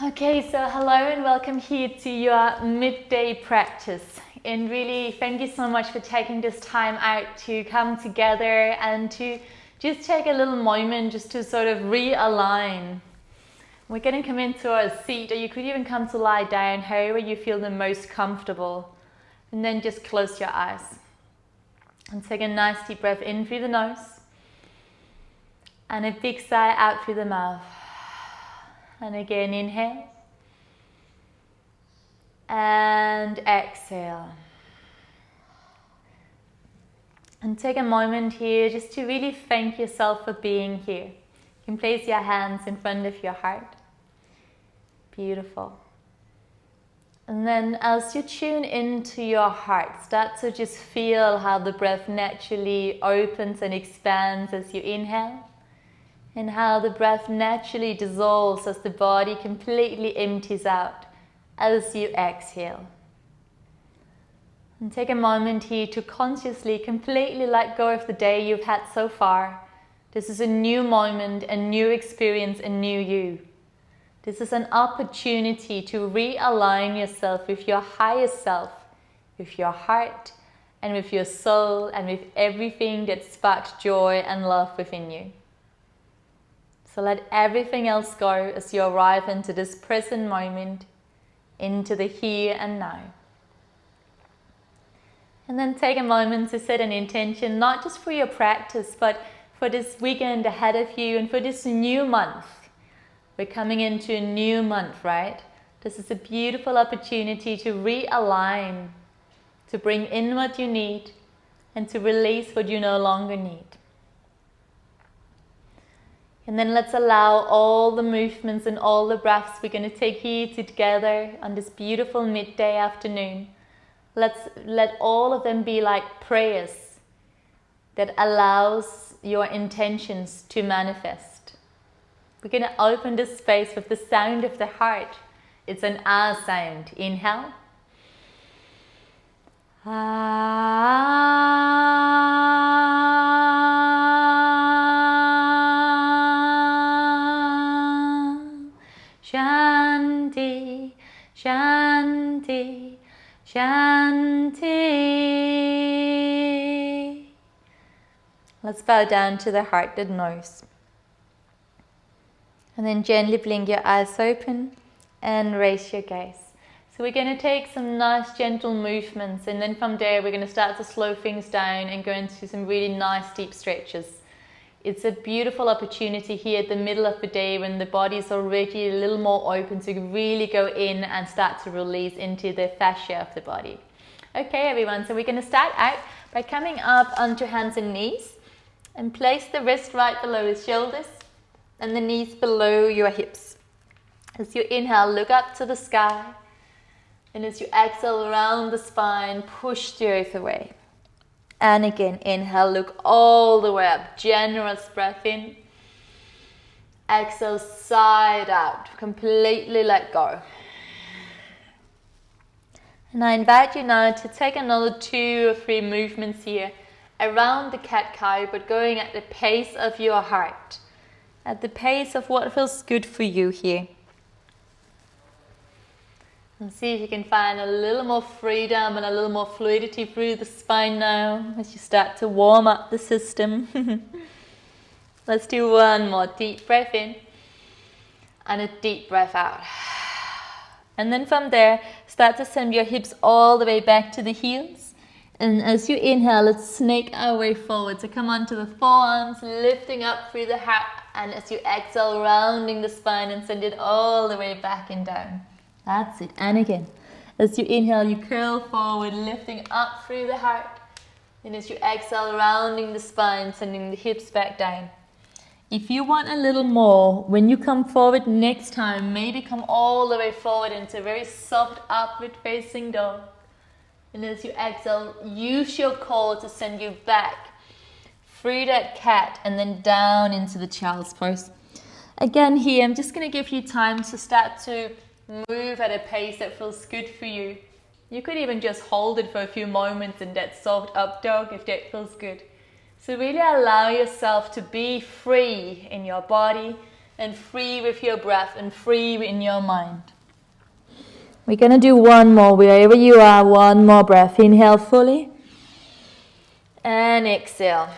Okay, so hello and welcome here to your midday practice. And really, thank you so much for taking this time out to come together and to just take a little moment just to sort of realign. We're going to come into a seat, or you could even come to lie down, however you feel the most comfortable. And then just close your eyes. And take a nice deep breath in through the nose. And a big sigh out through the mouth. And again, inhale. And exhale. And take a moment here just to really thank yourself for being here. You can place your hands in front of your heart. Beautiful. And then as you tune into your heart, start to just feel how the breath naturally opens and expands as you inhale. And how the breath naturally dissolves as the body completely empties out as you exhale. And take a moment here to consciously, completely let go of the day you've had so far. This is a new moment, a new experience, a new you. This is an opportunity to realign yourself with your higher self, with your heart, and with your soul, and with everything that sparks joy and love within you. So let everything else go as you arrive into this present moment, into the here and now. And then take a moment to set an intention, not just for your practice, but for this weekend ahead of you and for this new month. We're coming into a new month, right? This is a beautiful opportunity to realign, to bring in what you need, and to release what you no longer need. And then let's allow all the movements and all the breaths we're going to take here together on this beautiful midday afternoon. Let all of them be like prayers that allows your intentions to manifest. We're going to open this space with the sound of the heart. It's an ah sound. Inhale. Ah. Shanti, Shanti, Shanti. Let's bow down to the heart that knows. And then gently blink your eyes open and raise your gaze. So we're going to take some nice gentle movements, and then from there we're going to start to slow things down and go into some really nice deep stretches. It's a beautiful opportunity here at the middle of the day when the body is already a little more open to really go in and start to release into the fascia of the body. Okay everyone, so we're going to start out by coming up onto hands and knees and place the wrist right below the shoulders and the knees below your hips. As you inhale, look up to the sky, and as you exhale around the spine, push the earth away. And again, inhale, look all the way up, generous breath in. Exhale, side out, completely let go. And I invite you now to take another 2 or 3 movements here around the cat-cow, but going at the pace of your heart, at the pace of what feels good for you here. And see if you can find a little more freedom and a little more fluidity through the spine now as you start to warm up the system. Let's do one more deep breath in and a deep breath out. And then from there, start to send your hips all the way back to the heels. And as you inhale, let's snake our way forward. So come onto the forearms, lifting up through the heart. And as you exhale, rounding the spine and send it all the way back and down. That's it. And again, as you inhale, you curl forward, lifting up through the heart. And as you exhale, rounding the spine, sending the hips back down. If you want a little more, when you come forward next time, maybe come all the way forward into a very soft upward facing dog. And as you exhale, use your core to send you back through that cat and then down into the child's pose. Again here, I'm just going to give you time to start to move at a pace that feels good for you. You could even just hold it for a few moments in that soft up dog if that feels good. So really allow yourself to be free in your body, and free with your breath and free in your mind. We're going to do one more, wherever you are, one more breath. Inhale fully and exhale.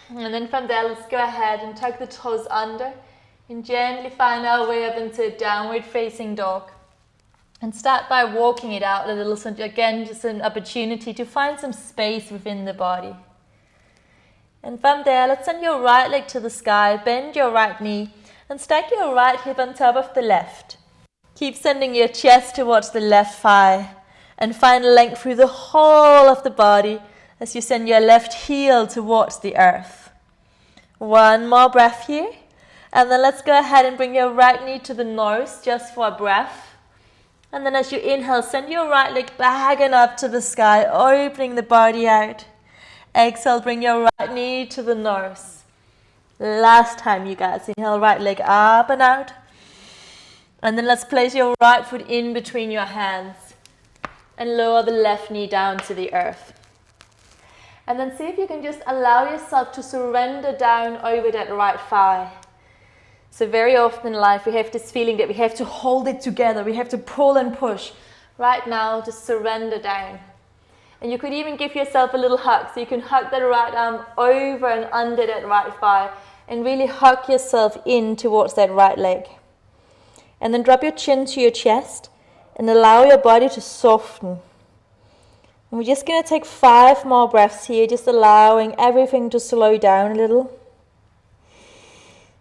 And then from there, let's go ahead and tuck the toes under and gently find our way up into a downward facing dog. And start by walking it out a little. So again, just an opportunity to find some space within the body. And from there, let's send your right leg to the sky, bend your right knee, and stack your right hip on top of the left. Keep sending your chest towards the left thigh, and find length through the whole of the body as you send your left heel towards the earth. One more breath here, and then let's go ahead and bring your right knee to the nose just for a breath. And then as you inhale, send your right leg back and up to the sky, opening the body out. Exhale, bring your right knee to the nose. Last time, you guys. Inhale, right leg up and out. And then let's place your right foot in between your hands and lower the left knee down to the earth. And then see if you can just allow yourself to surrender down over that right thigh. So very often in life we have this feeling that we have to hold it together, we have to pull and push. Right now, just surrender down. And you could even give yourself a little hug, so you can hug that right arm over and under that right thigh and really hug yourself in towards that right leg. And then drop your chin to your chest and allow your body to soften. And we're just going to take 5 more breaths here, just allowing everything to slow down a little.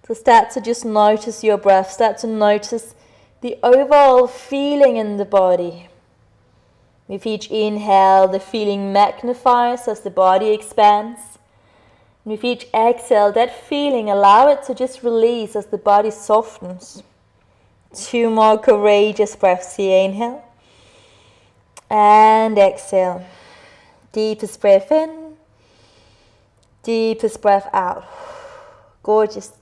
So start to just notice your breath, start to notice the overall feeling in the body. With each inhale, the feeling magnifies as the body expands. And with each exhale, that feeling, allow it to just release as the body softens. 2 more courageous breaths here. Inhale and exhale. Deepest breath in, deepest breath out. Gorgeous.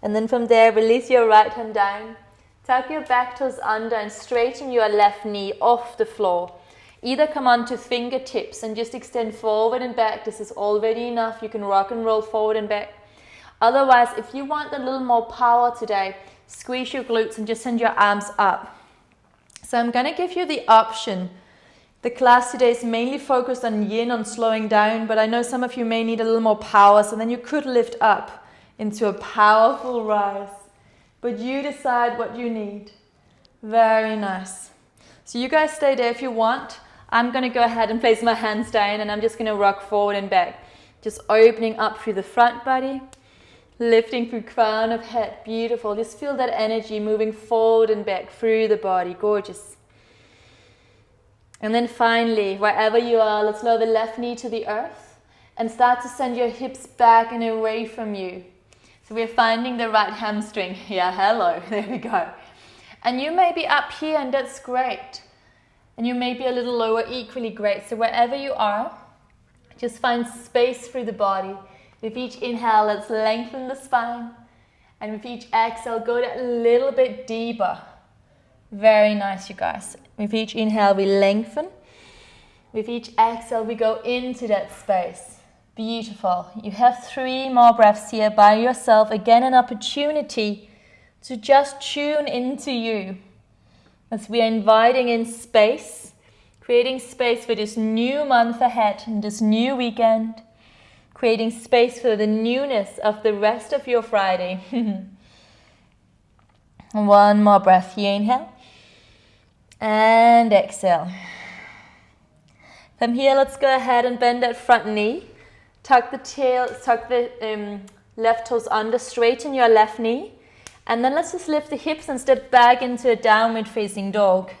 And then from there, release your right hand down. Tuck your back toes under and straighten your left knee off the floor. Either come onto fingertips and just extend forward and back. This is already enough. You can rock and roll forward and back. Otherwise, if you want a little more power today, squeeze your glutes and just send your arms up. So I'm going to give you the option. The class today is mainly focused on yin, on slowing down, but I know some of you may need a little more power, so then you could lift up into a powerful rise. But you decide what you need. Very nice. So you guys stay there if you want. I'm going to go ahead and place my hands down and I'm just going to rock forward and back. Just opening up through the front body. Lifting through crown of head. Beautiful. Just feel that energy moving forward and back through the body. Gorgeous. And then finally, wherever you are, let's lower the left knee to the earth and start to send your hips back and away from you. So we're finding the right hamstring. Yeah, hello. There we go. And you may be up here and that's great. And you may be a little lower, equally great. So wherever you are, just find space through the body. With each inhale, let's lengthen the spine. And with each exhale, go that little bit deeper. Very nice, you guys. With each inhale, we lengthen. With each exhale, we go into that space. Beautiful. You have 3 more breaths here by yourself. Again, an opportunity to just tune into you. As we are inviting in space, creating space for this new month ahead and this new weekend. Creating space for the newness of the rest of your Friday. 1 more breath here. Inhale. And exhale. From here, let's go ahead and bend that front knee. Tuck the left toes under, straighten your left knee. And then let's just lift the hips and step back into a downward facing dog.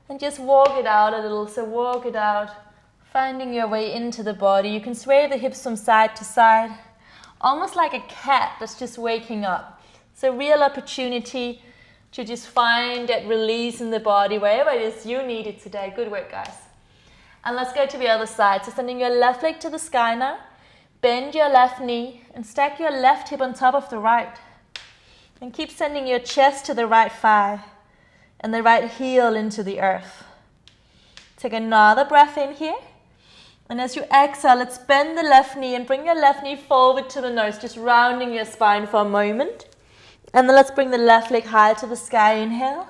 And just walk it out a little. So walk it out, finding your way into the body. You can sway the hips from side to side, almost like a cat that's just waking up. So real opportunity to just find that release in the body, wherever it is you need it today. Good work, guys. And let's go to the other side. So sending your left leg to the sky now. Bend your left knee and stack your left hip on top of the right. And keep sending your chest to the right thigh and the right heel into the earth. Take another breath in here. And as you exhale, let's bend the left knee and bring your left knee forward to the nose, just rounding your spine for a moment. And then let's bring the left leg high to the sky. Inhale.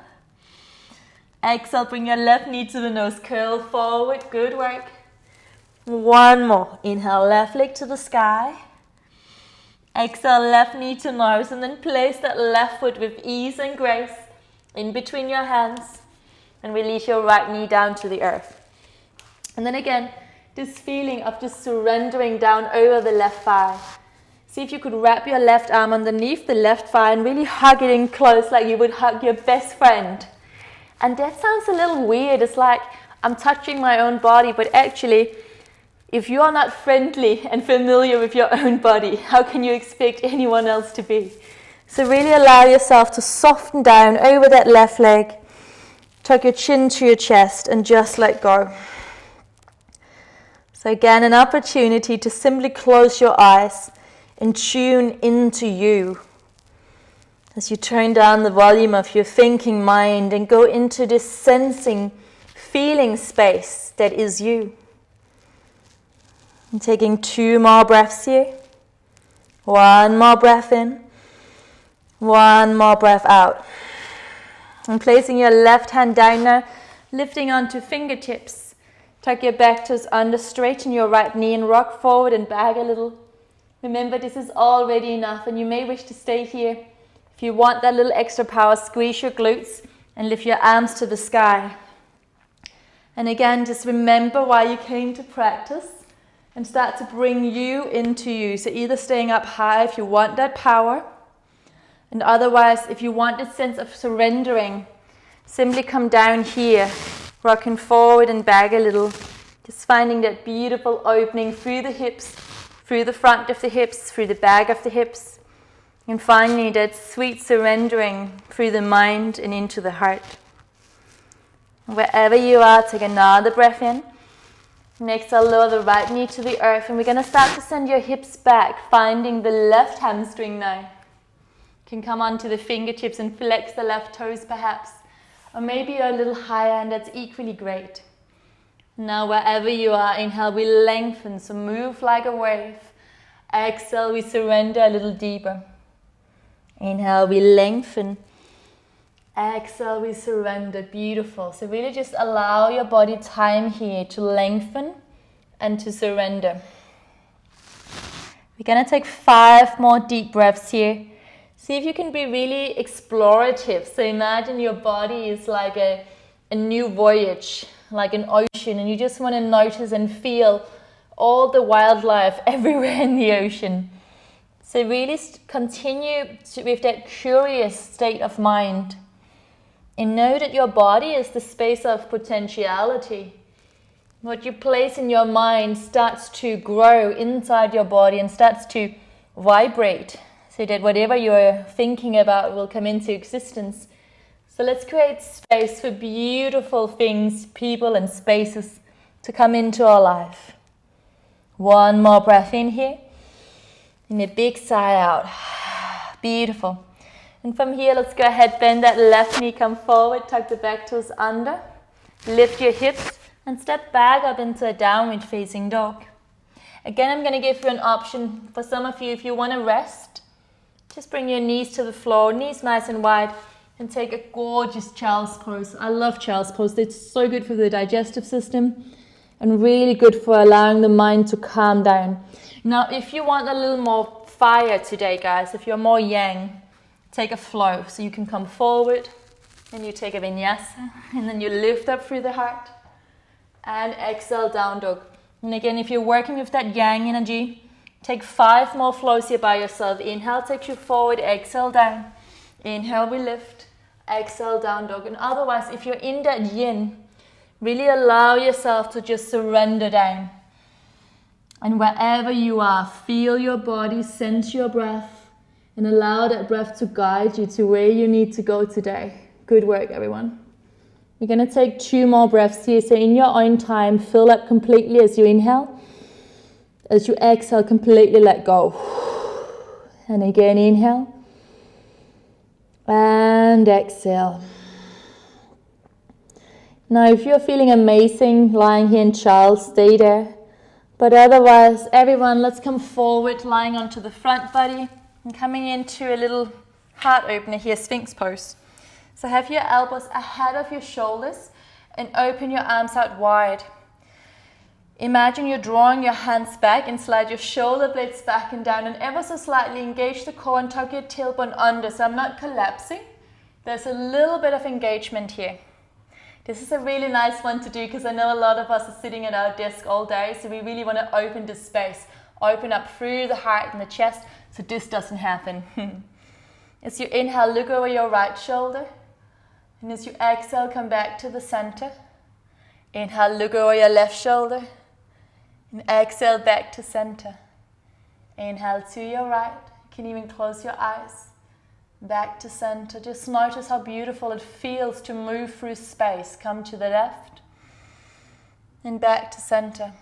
Exhale, bring your left knee to the nose. Curl forward. Good work. One more. Inhale, left leg to the sky. Exhale, left knee to nose. And then place that left foot with ease and grace in between your hands. And release your right knee down to the earth. And then again, this feeling of just surrendering down over the left thigh. See if you could wrap your left arm underneath the left thigh and really hug it in close like you would hug your best friend. And that sounds a little weird. It's like I'm touching my own body, but actually, if you are not friendly and familiar with your own body, how can you expect anyone else to be? So really allow yourself to soften down over that left leg. Tuck your chin to your chest and just let go. So again, an opportunity to simply close your eyes and tune into you as you turn down the volume of your thinking mind and go into this sensing, feeling space that is you. And taking 2 more breaths here. 1 more breath in. 1 more breath out. And placing your left hand down now, lifting onto fingertips. Tuck your back toes under, straighten your right knee and rock forward and back a little. Remember, this is already enough and you may wish to stay here. If you want that little extra power, squeeze your glutes and lift your arms to the sky. And again, just remember why you came to practice and start to bring you into you. So either staying up high if you want that power, and otherwise, if you want a sense of surrendering, simply come down here, rocking forward and back a little. Just finding that beautiful opening through the hips, through the front of the hips, through the back of the hips. And finally, that sweet surrendering through the mind and into the heart. Wherever you are, take another breath in. Next, I'll lower the right knee to the earth, and we're going to start to send your hips back, finding the left hamstring now. You can come onto the fingertips and flex the left toes perhaps, or maybe you're a little higher, and that's equally great. Now, wherever you are, inhale, we lengthen, so move like a wave. Exhale, we surrender a little deeper. Inhale, we lengthen. Exhale, we surrender. Beautiful. So really just allow your body time here to lengthen and to surrender. We're going to take 5 more deep breaths here. See if you can be really explorative. So imagine your body is like a new voyage, like an ocean, and you just want to notice and feel all the wildlife everywhere in the ocean. So really continue with that curious state of mind. And know that your body is the space of potentiality. What you place in your mind starts to grow inside your body and starts to vibrate, so that whatever you're thinking about will come into existence. So let's create space for beautiful things, people and spaces to come into our life. 1 more breath in here. And a big sigh out. Beautiful. And from here, let's go ahead, bend that left knee, come forward, tuck the back toes under, lift your hips, and step back up into a downward facing dog. Again, I'm going to give you an option for some of you, if you want to rest, just bring your knees to the floor, knees nice and wide, and take a gorgeous child's pose. I love child's pose. It's so good for the digestive system and really good for allowing the mind to calm down. Now, if you want a little more fire today, guys, if you're more yang, take a flow. So you can come forward and you take a vinyasa and then you lift up through the heart and exhale, down dog. And again, if you're working with that yang energy, take 5 more flows here by yourself. Inhale takes you forward, exhale down. Inhale, we lift, exhale, down dog. And otherwise, if you're in that yin, really allow yourself to just surrender down. And wherever you are, feel your body, sense your breath, and allow that breath to guide you to where you need to go today. Good work, everyone. We're going to take 2 more breaths here. So in your own time, fill up completely as you inhale. As you exhale, completely let go. And again, inhale. And exhale. Now, if you're feeling amazing lying here in child, stay there. But otherwise, everyone, let's come forward, lying onto the front body. And coming into a little heart opener here, Sphinx pose. So have your elbows ahead of your shoulders and open your arms out wide. Imagine you're drawing your hands back and slide your shoulder blades back and down, and ever so slightly engage the core and tuck your tailbone under. So I'm not collapsing. There's a little bit of engagement here. This is a really nice one to do because I know a lot of us are sitting at our desk all day, so we really want to open this space. Open up through the heart and the chest so this doesn't happen. As you inhale, look over your right shoulder. And as you exhale, come back to the center. Inhale, look over your left shoulder. And exhale back to center. Inhale to your right. You can even close your eyes. Back to center. Just notice how beautiful it feels to move through space. Come to the left. And back to center.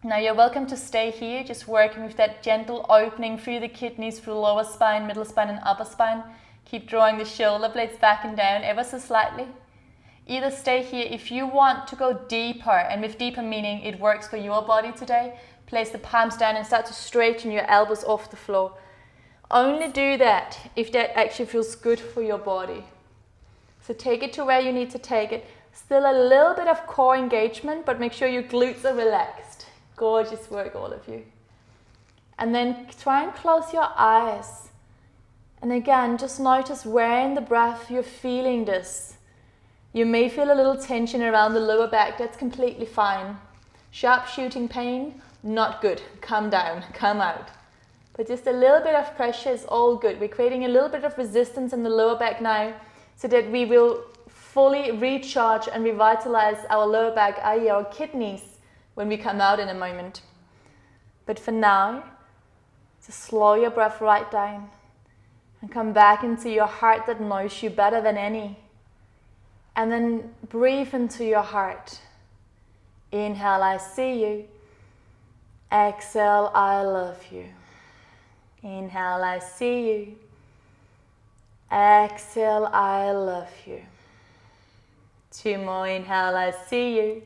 Now you're welcome to stay here, just working with that gentle opening through the kidneys, through lower spine, middle spine and upper spine. Keep drawing the shoulder blades back and down ever so slightly. Either stay here if you want to go deeper, and with deeper meaning it works for your body today. Place the palms down and start to straighten your elbows off the floor. Only do that if that actually feels good for your body. So take it to where you need to take it. Still a little bit of core engagement, but make sure your glutes are relaxed. Gorgeous work, all of you. And then try and close your eyes. And again, just notice where in the breath you're feeling this. You may feel a little tension around the lower back. That's completely fine. Sharp shooting pain, not good. Come down, come out. But just a little bit of pressure is all good. We're creating a little bit of resistance in the lower back now so that we will fully recharge and revitalize our lower back, i.e. our kidneys, when we come out in a moment. But for now, just slow your breath right down and come back into your heart that knows you better than any. And then breathe into your heart. Inhale, I see you. Exhale, I love you. Inhale, I see you. Exhale, I love you. 2 more. Inhale, I see you.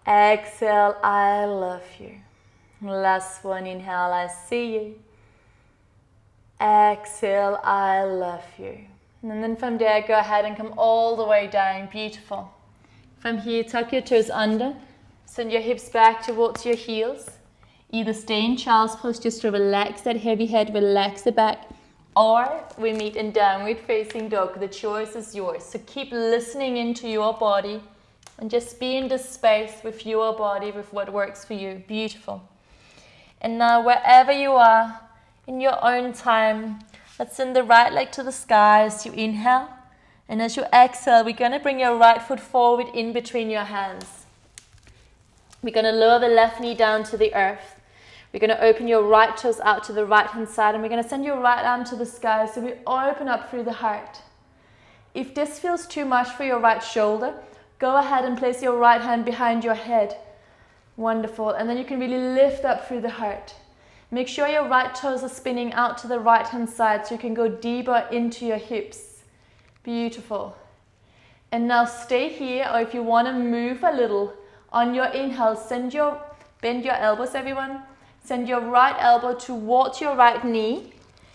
Exhale, I love you. Last one. Inhale, I see you. Exhale, I love you. And then from there, go ahead and come all the way down. Beautiful. From here, tuck your toes under. Send your hips back towards your heels. Either stay in child's pose just to relax that heavy head, relax the back, or we meet in downward facing dog. The choice is yours. So keep listening into your body and just be in this space with your body, with what works for you. Beautiful. And now wherever you are, in your own time, let's send the right leg to the sky as you inhale. And as you exhale, we're going to bring your right foot forward in between your hands. We're going to lower the left knee down to the earth. We're going to open your right toes out to the right hand side, and we're going to send your right arm to the sky so we open up through the heart. If this feels too much for your right shoulder, go ahead and place your right hand behind your head. Wonderful. And then you can really lift up through the heart. Make sure your right toes are spinning out to the right hand side so you can go deeper into your hips. Beautiful. And now stay here, or if you want to move a little, on your inhale, bend your elbows, everyone. Send your right elbow towards your right knee,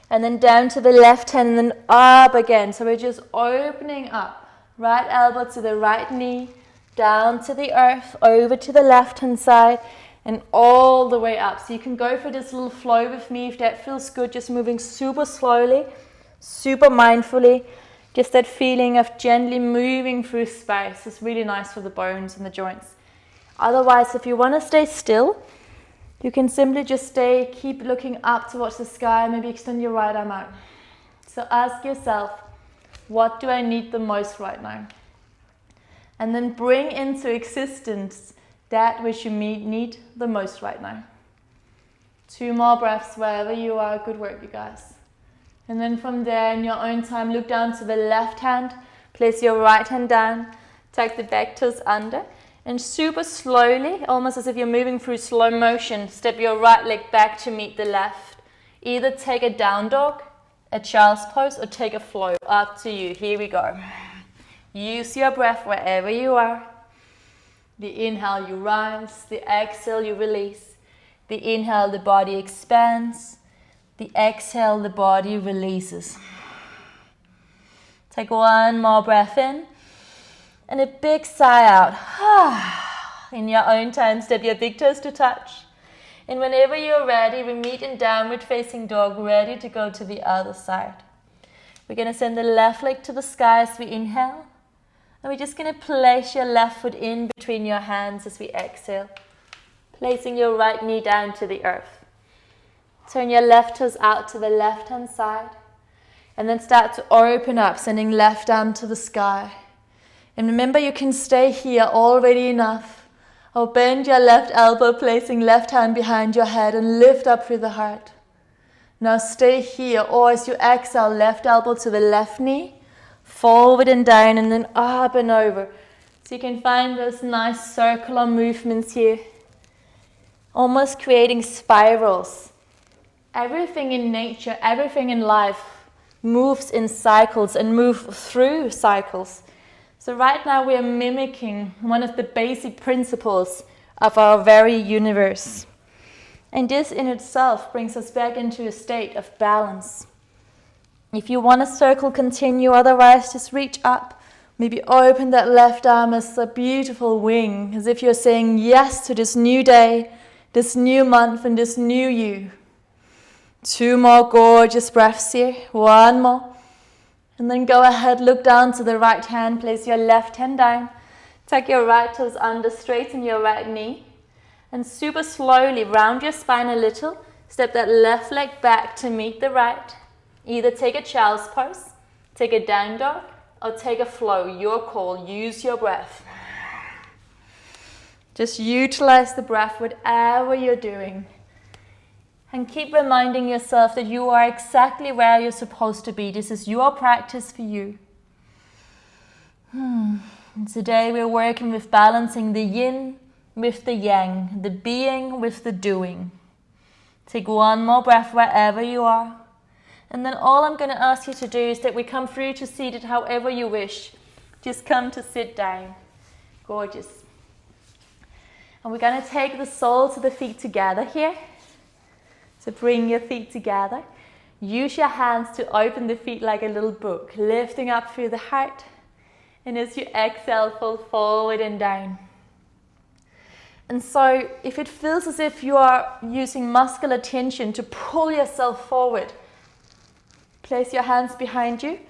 and then down to the left hand, and then up again. So we're just opening up. Right elbow to the right knee, down to the earth, over to the left hand side, and all the way up. So you can go for this little flow with me if that feels good, just moving super slowly, super mindfully. Just that feeling of gently moving through space is really nice for the bones and the joints. Otherwise, if you want to stay still, you can simply just keep looking up towards the sky, maybe extend your right arm out. So ask yourself, what do I need the most right now? And then bring into existence that which you need the most right now. 2 more breaths wherever you are. Good work, you guys. And then from there, in your own time, look down to the left hand. Place your right hand down. Tuck the back toes under. And super slowly, almost as if you're moving through slow motion, step your right leg back to meet the left. Either take a down dog, a child's pose, or take a flow. Up to you. Here we go. Use your breath wherever you are. The inhale, you rise. The exhale, you release. The inhale, the body expands. The exhale, the body releases. Take one more breath in. And a big sigh out. In your own time, step your big toes to touch. And whenever you're ready, we meet in downward facing dog, ready to go to the other side. We're going to send the left leg to the sky as we inhale. And we're just going to place your left foot in between your hands as we exhale. Placing your right knee down to the earth. Turn your left toes out to the left hand side. And then start to open up, sending left arm to the sky. And remember, you can stay here already enough. Or bend your left elbow, placing left hand behind your head and lift up through the heart. Now stay here, or as you exhale, left elbow to the left knee, forward and down, and then up and over. So you can find those nice circular movements here, almost creating spirals. Everything in nature, everything in life moves in cycles and moves through cycles. So right now we are mimicking one of the basic principles of our very universe. And this in itself brings us back into a state of balance. If you want a circle, continue. Otherwise, just reach up. Maybe open that left arm as a beautiful wing, as if you're saying yes to this new day, this new month, and this new you. 2 more gorgeous breaths here. 1 more. And then go ahead, look down to the right hand, place your left hand down. Tuck your right toes under, straighten your right knee. And super slowly round your spine a little. Step that left leg back to meet the right. Either take a child's pose, take a down dog, or take a flow. Your call, use your breath. Just utilize the breath, whatever you're doing. And keep reminding yourself that you are exactly where you're supposed to be. This is your practice for you. And today we're working with balancing the yin with the yang, the being with the doing. Take 1 more breath wherever you are. And then all I'm going to ask you to do is that we come through to seated however you wish. Just come to sit down. Gorgeous. And we're going to take the soles of the feet together here. So bring your feet together. Use your hands to open the feet like a little book, lifting up through the heart. And as you exhale, fold forward and down. And so if it feels as if you are using muscular tension to pull yourself forward, place your hands behind you.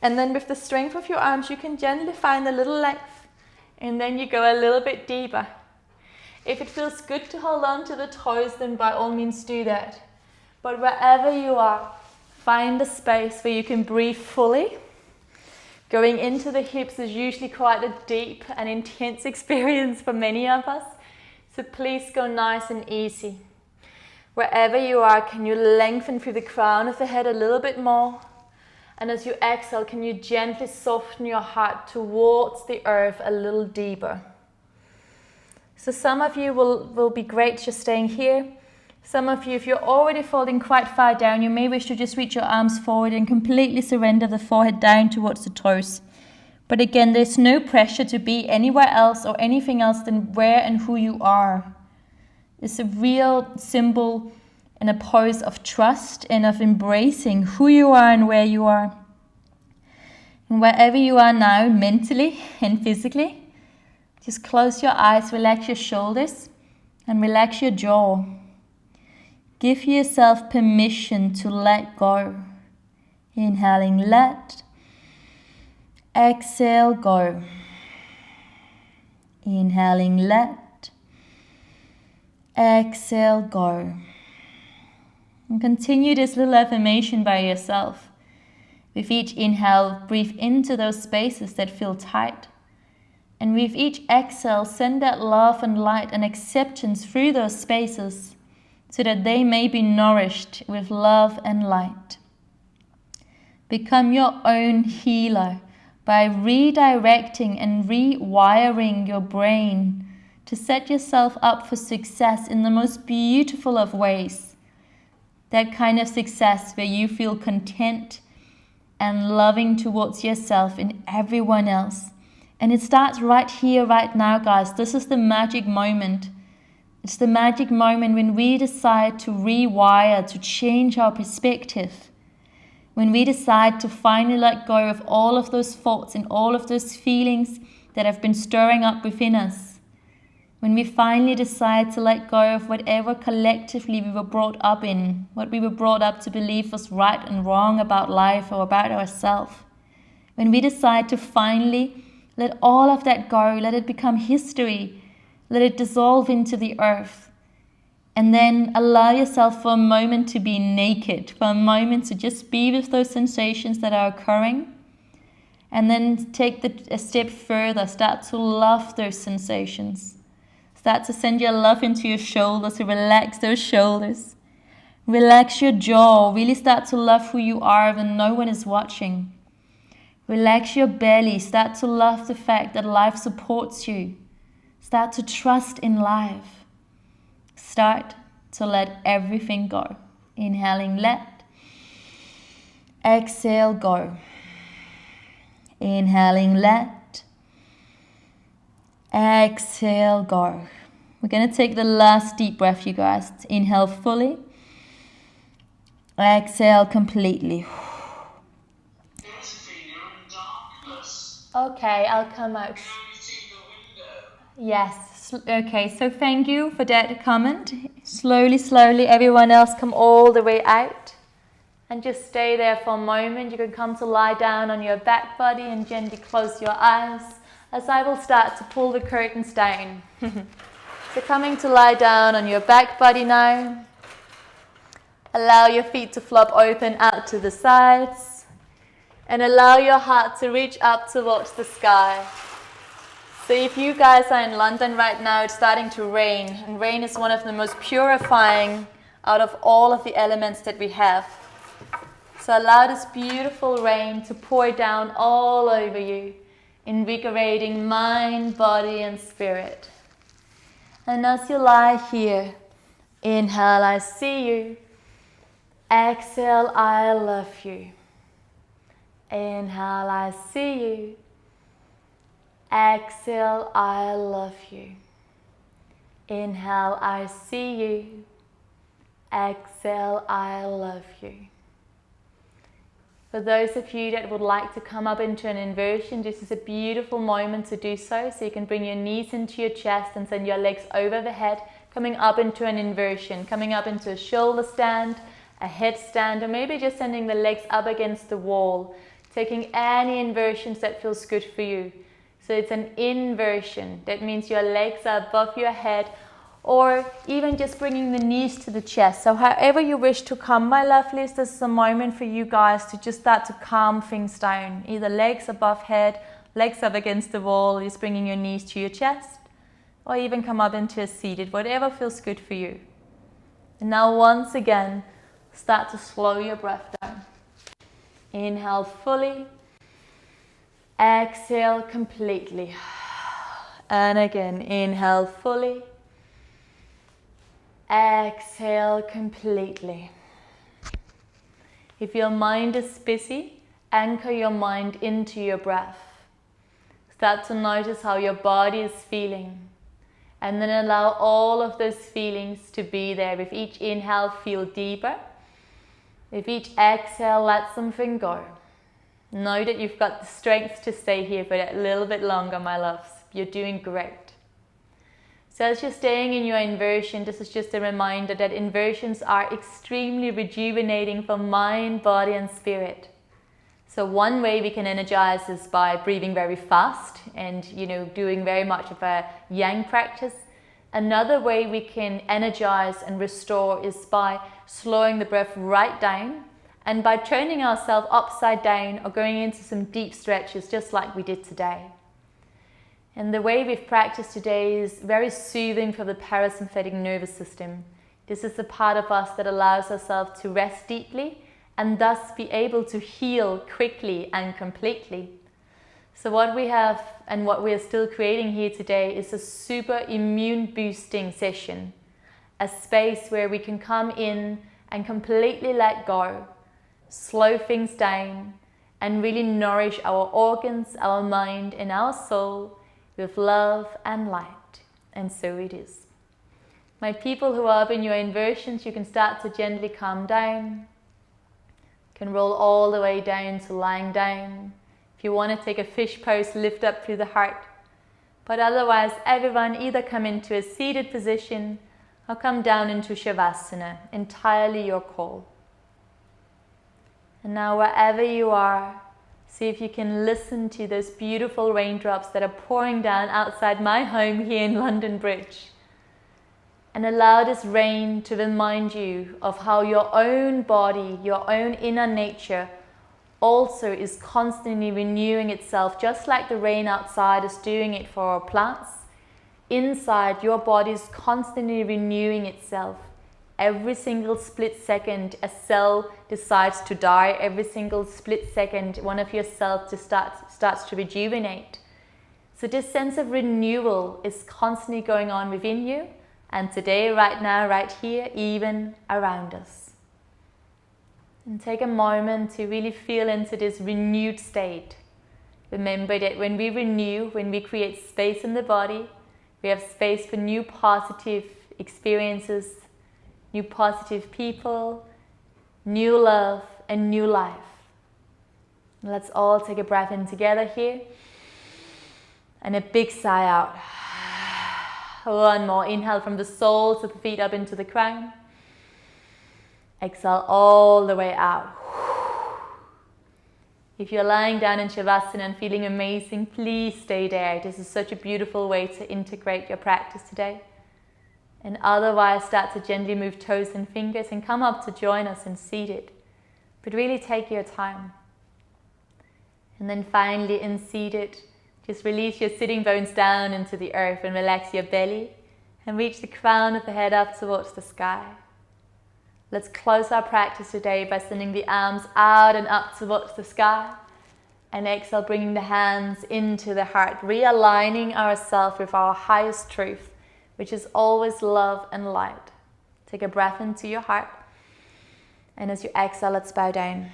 And then with the strength of your arms, you can gently find a little length. And then you go a little bit deeper. If it feels good to hold on to the toes, then by all means do that. But wherever you are, find a space where you can breathe fully. Going into the hips is usually quite a deep and intense experience for many of us. So please go nice and easy. Wherever you are, can you lengthen through the crown of the head a little bit more? And as you exhale, can you gently soften your heart towards the earth a little deeper? So some of you will be great just staying here. Some of you, if you're already falling quite far down, you may wish to just reach your arms forward and completely surrender the forehead down towards the toes. But again, there's no pressure to be anywhere else or anything else than where and who you are. It's a real symbol and a pose of trust and of embracing who you are and where you are. And wherever you are now, mentally and physically, just close your eyes, relax your shoulders, and relax your jaw. Give yourself permission to let go. Inhaling, let. Exhale, go. Inhaling, let. Exhale, go. And continue this little affirmation by yourself. With each inhale, breathe into those spaces that feel tight. And with each exhale, send that love and light and acceptance through those spaces so that they may be nourished with love and light. Become your own healer by redirecting and rewiring your brain to set yourself up for success in the most beautiful of ways. That kind of success where you feel content and loving towards yourself and everyone else. And it starts right here, right now, guys. This is the magic moment. It's the magic moment when we decide to rewire, to change our perspective. When we decide to finally let go of all of those thoughts and all of those feelings that have been stirring up within us. When we finally decide to let go of whatever collectively we were brought up in, what we were brought up to believe was right and wrong about life or about ourselves. When we decide to finally let all of that go, let it become history, let it dissolve into the earth, and then allow yourself for a moment to be naked, for a moment to just be with those sensations that are occurring, and then take a step further, start to love those sensations. Start to send your love into your shoulders, to relax those shoulders. Relax your jaw, really start to love who you are when no one is watching. Relax your belly, start to love the fact that life supports you. Start to trust in life. Start to let everything go. Inhaling, let. Exhale, go. Inhaling, let. Exhale, go. We're going to take the last deep breath, you guys. Inhale fully. Exhale completely. Josephine, you're in darkness. Okay, I'll come out. Can you see the window? Yes. Okay, so thank you for that comment. Slowly, everyone else come all the way out. And just stay there for a moment. You can come to lie down on your back body and gently close your eyes as I will start to pull the curtains down. So coming to lie down on your back body now. Allow your feet to flop open out to the sides. And allow your heart to reach up towards the sky. So if you guys are in London right now, it's starting to rain. And rain is one of the most purifying out of all of the elements that we have. So allow this beautiful rain to pour down all over you, invigorating mind, body, and spirit. And as you lie here, inhale, I see you. Exhale, I love you. Inhale, I see you. Exhale, I love you. Inhale, I see you. Exhale, I love you. For those of you that would like to come up into an inversion, this is a beautiful moment to do so. So you can bring your knees into your chest and send your legs over the head, coming up into an inversion, coming up into a shoulder stand, a headstand, or maybe just sending the legs up against the wall, taking any inversions that feels good for you. So it's an inversion. That means your legs are above your head, or even just bringing the knees to the chest. So however you wish to come, my lovelies, this is a moment for you guys to just start to calm things down. Either legs above head, legs up against the wall, just bringing your knees to your chest, or even come up into a seated, whatever feels good for you. And now once again, start to slow your breath down. Inhale fully. Exhale completely. And again, inhale fully. Exhale completely. If your mind is busy, anchor your mind into your breath. Start to notice how your body is feeling. And then allow all of those feelings to be there. With each inhale, feel deeper. With each exhale, let something go. Know that you've got the strength to stay here for a little bit longer, my loves. You're doing great. So as you're staying in your inversion, this is just a reminder that inversions are extremely rejuvenating for mind, body, and spirit. So one way we can energize is by breathing very fast and, doing very much of a yang practice. Another way we can energize and restore is by slowing the breath right down and by turning ourselves upside down or going into some deep stretches just like we did today. And the way we've practiced today is very soothing for the parasympathetic nervous system. This is the part of us that allows ourselves to rest deeply and thus be able to heal quickly and completely. So what we have and what we are still creating here today is a super immune boosting session. A space where we can come in and completely let go, slow things down, and really nourish our organs, our mind, and our soul with love and light. And so it is. My people who are up in your inversions, you can start to gently calm down. You can roll all the way down to lying down. If you want to take a fish pose, lift up through the heart. But otherwise, everyone either come into a seated position or come down into Shavasana, entirely your call. And now wherever you are, see if you can listen to those beautiful raindrops that are pouring down outside my home here in London Bridge. And allow this rain to remind you of how your own body, your own inner nature also is constantly renewing itself, just like the rain outside is doing it for our plants. Inside, your body is constantly renewing itself. Every single split second, a cell decides to die. Every single split second, one of your cells just starts to rejuvenate. So this sense of renewal is constantly going on within you, and today, right now, right here, even around us. And take a moment to really feel into this renewed state. Remember that when we renew, when we create space in the body, we have space for new positive experiences, new positive people, new love, and new life. Let's all take a breath in together here. And a big sigh out. One more. Inhale from the soles of the feet up into the crown. Exhale all the way out. If you're lying down in Shavasana and feeling amazing, please stay there. This is such a beautiful way to integrate your practice today. And otherwise, start to gently move toes and fingers and come up to join us in seated. But really take your time. And then finally, in seated, just release your sitting bones down into the earth and relax your belly and reach the crown of the head up towards the sky. Let's close our practice today by sending the arms out and up towards the sky. And exhale, bringing the hands into the heart, realigning ourselves with our highest truth, which is always love and light. Take a breath into your heart. And as you exhale, let's bow down.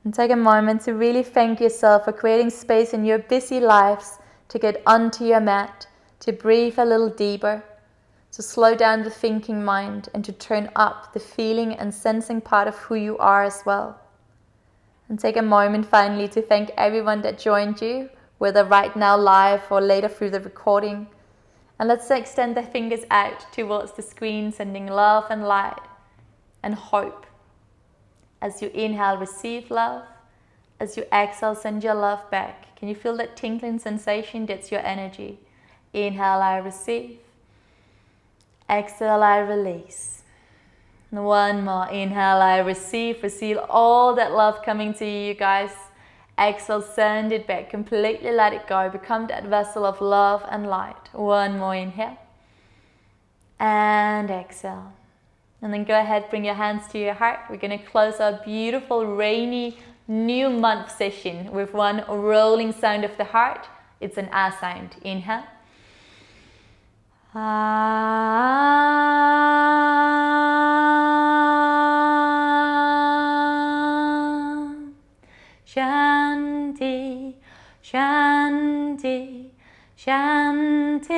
And take a moment to really thank yourself for creating space in your busy lives to get onto your mat, to breathe a little deeper, to slow down the thinking mind and to turn up the feeling and sensing part of who you are as well. And take a moment finally to thank everyone that joined you, whether right now live or later through the recording. And let's extend the fingers out towards the screen, sending love and light and hope. As you inhale, receive love. As you exhale, send your love back. Can you feel that tingling sensation? That's your energy. Inhale, I receive. Exhale, I release. And one more. Inhale, I receive. Receive all that love coming to you, guys. Exhale, send it back. Completely let it go. Become that vessel of love and light. One more inhale. And exhale. And then go ahead, bring your hands to your heart. We're going to close our beautiful rainy new month session with one rolling sound of the heart. It's an ah sound. Inhale. Shanti, Shanti, Shanti.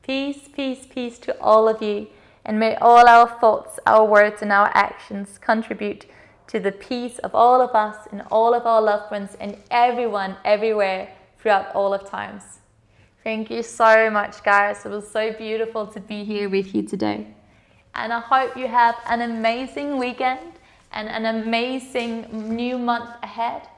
Peace, peace, peace to all of you. And may all our thoughts, our words, and our actions contribute to the peace of all of us and all of our loved ones and everyone, everywhere, throughout all of times. Thank you so much, guys. It was so beautiful to be here with you today. And I hope you have an amazing weekend and an amazing new month ahead.